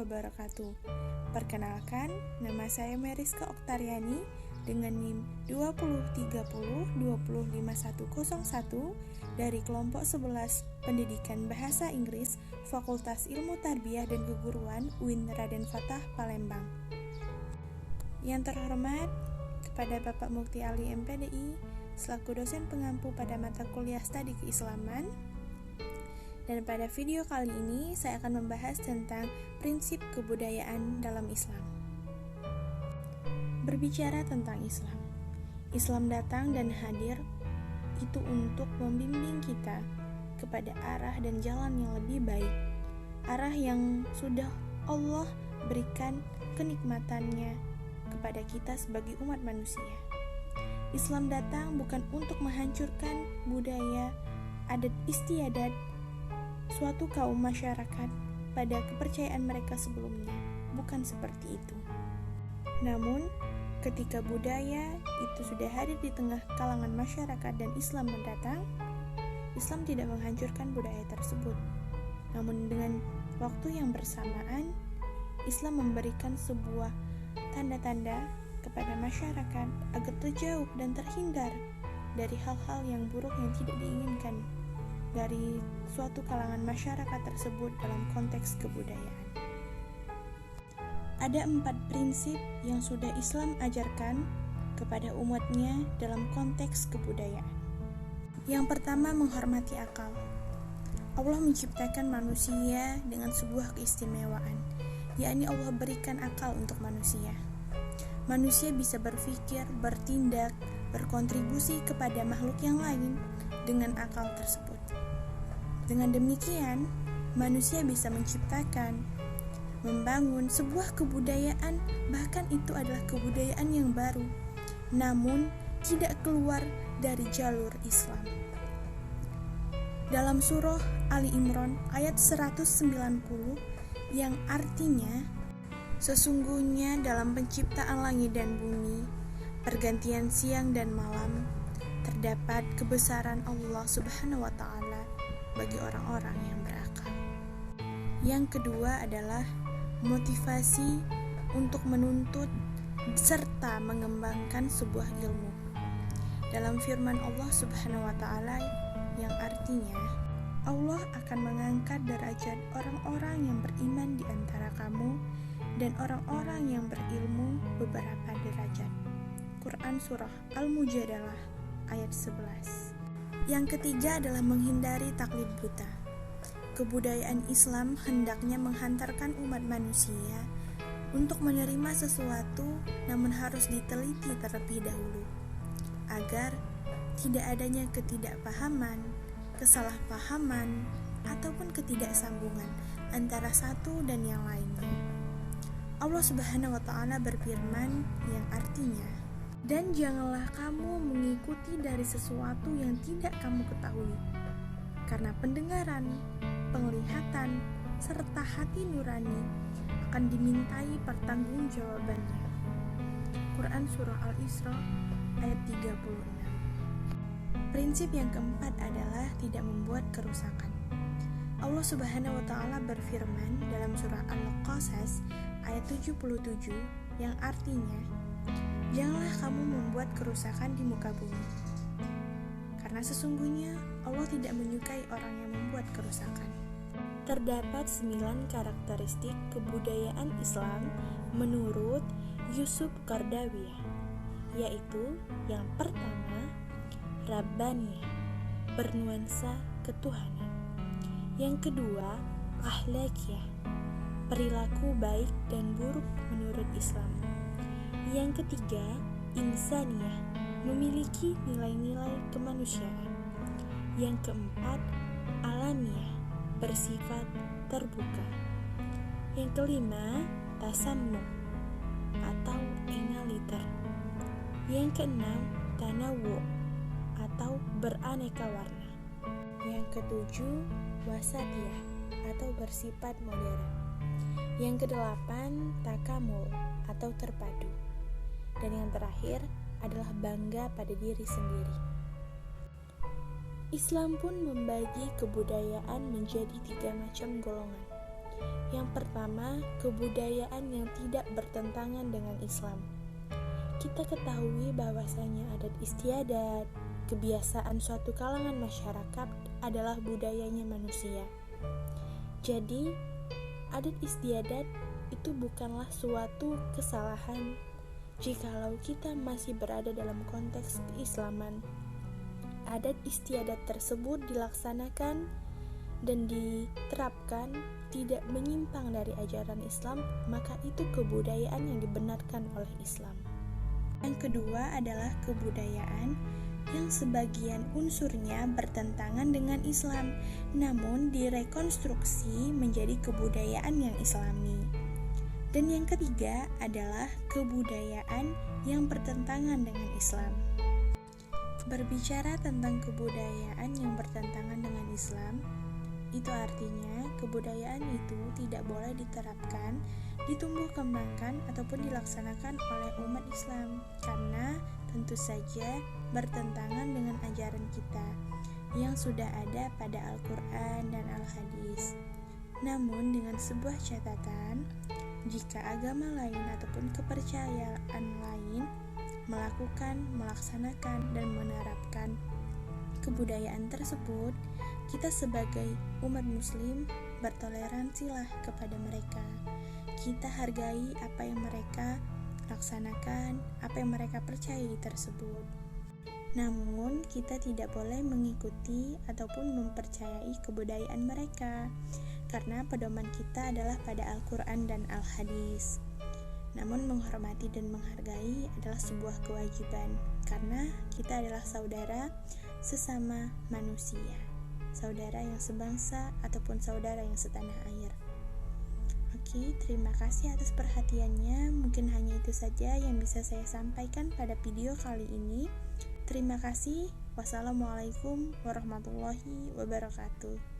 wabarakatuh. Perkenalkan, nama saya Meriska Oktariani dengan NIM 203025101 dari kelompok 11 Pendidikan Bahasa Inggris Fakultas Ilmu Tarbiyah dan Keguruan UIN Raden Fatah Palembang. Yang terhormat kepada Bapak Mukti Ali MPDI selaku dosen pengampu pada mata kuliah Studi Keislaman. Dan pada video kali ini saya akan membahas tentang prinsip kebudayaan dalam Islam. Berbicara tentang Islam, Islam datang dan hadir itu untuk membimbing kita kepada arah dan jalan yang lebih baik, arah yang sudah Allah berikan kenikmatannya kepada kita sebagai umat manusia. Islam datang bukan untuk menghancurkan budaya, adat istiadat suatu kaum masyarakat pada kepercayaan mereka sebelumnya, bukan seperti itu. Namun, ketika budaya itu sudah hadir di tengah kalangan masyarakat dan Islam mendatang, Islam tidak menghancurkan budaya tersebut. Namun dengan waktu yang bersamaan, Islam memberikan sebuah tanda-tanda kepada masyarakat agar terjauh dan terhindar dari hal-hal yang buruk yang tidak diinginkan dari suatu kalangan masyarakat tersebut dalam konteks kebudayaan. Ada 4 prinsip yang sudah Islam ajarkan kepada umatnya dalam konteks kebudayaan. Yang pertama, menghormati akal. Allah menciptakan manusia dengan sebuah keistimewaan, yakni Allah berikan akal untuk manusia. Manusia bisa berpikir, bertindak, berkontribusi kepada makhluk yang lain dengan akal tersebut. Dengan demikian, manusia bisa menciptakan, membangun sebuah kebudayaan, bahkan itu adalah kebudayaan yang baru, namun tidak keluar dari jalur Islam. Dalam surah Ali Imran ayat 190 yang artinya, sesungguhnya dalam penciptaan langit dan bumi, pergantian siang dan malam, terdapat kebesaran Allah Subhanahu wa Ta'ala bagi orang-orang yang berakal. Yang kedua adalah motivasi untuk menuntut serta mengembangkan sebuah ilmu. Dalam firman Allah Subhanahu wa Ta'ala yang artinya, Allah akan mengangkat derajat orang-orang yang beriman di antara kamu dan orang-orang yang berilmu beberapa derajat. Quran Surah Al-Mujadalah ayat 11. Yang ketiga adalah menghindari taklid buta. Kebudayaan Islam hendaknya menghantarkan umat manusia untuk menerima sesuatu, namun harus diteliti terlebih dahulu, agar tidak adanya ketidakpahaman, kesalahpahaman, ataupun ketidaksambungan antara satu dan yang lainnya. Allah Subhanahu wa Ta'ala berfirman yang artinya, dan janganlah kamu mengikuti dari sesuatu yang tidak kamu ketahui, karena pendengaran, penglihatan, serta hati nurani akan dimintai pertanggungjawabannya. Quran Surah Al-Isra ayat 36. Prinsip yang keempat adalah tidak membuat kerusakan. Allah Subhanahu wa Ta'ala berfirman dalam surah Al-Qasas ayat 77 yang artinya, janganlah kamu membuat kerusakan di muka bumi, karena sesungguhnya Allah tidak menyukai orang yang membuat kerusakan. Terdapat 9 karakteristik kebudayaan Islam menurut Yusuf Kardawiyah, yaitu yang pertama, Rabbaniyah, bernuansa ketuhanan. Yang kedua, Akhlakiyah, perilaku baik dan buruk menurut Islam. Yang ketiga, Insaniyah, memiliki nilai-nilai kemanusiaan. Yang keempat, Alamiyah, bersifat terbuka. Yang kelima, Tasammum atau egaliter. Yang keenam, Tanawu atau beraneka warna. Yang ketujuh, Wasatiyah atau bersifat modern. Yang kedelapan, Takamul atau terpadu. Dan yang terakhir adalah bangga pada diri sendiri. Islam pun membagi kebudayaan menjadi 3 macam golongan, Yang pertama, kebudayaan yang tidak bertentangan dengan Islam. Kita ketahui bahwasanya adat istiadat, kebiasaan suatu kalangan masyarakat adalah budayanya manusia. Jadi, adat istiadat itu bukanlah suatu kesalahan jikalau kita masih berada dalam konteks keislaman. Adat istiadat tersebut dilaksanakan dan diterapkan tidak menyimpang dari ajaran Islam, maka itu kebudayaan yang dibenarkan oleh Islam. Yang kedua adalah kebudayaan yang sebagian unsurnya bertentangan dengan Islam, namun direkonstruksi menjadi kebudayaan yang Islami. Dan yang ketiga adalah kebudayaan yang bertentangan dengan Islam. Berbicara tentang kebudayaan yang bertentangan dengan Islam, itu artinya kebudayaan itu tidak boleh diterapkan, ditumbuh kembangkan ataupun dilaksanakan oleh umat Islam karena tentu saja bertentangan dengan ajaran kita yang sudah ada pada Al-Quran dan Al-Hadis. Namun dengan sebuah catatan, jika agama lain ataupun kepercayaan lain melakukan, melaksanakan, dan menerapkan kebudayaan tersebut, kita sebagai umat muslim bertoleransilah kepada mereka. Kita hargai apa yang mereka laksanakan, apa yang mereka percayai tersebut. Namun, kita tidak boleh mengikuti ataupun mempercayai kebudayaan mereka, karena pedoman kita adalah pada Al-Quran dan Al-Hadis. Namun, menghormati dan menghargai adalah sebuah kewajiban, karena kita adalah saudara sesama manusia, saudara yang sebangsa ataupun saudara yang setanah air. Oke, terima kasih atas perhatiannya. Mungkin hanya itu saja yang bisa saya sampaikan pada video kali ini. Terima kasih. Wassalamualaikum warahmatullahi wabarakatuh.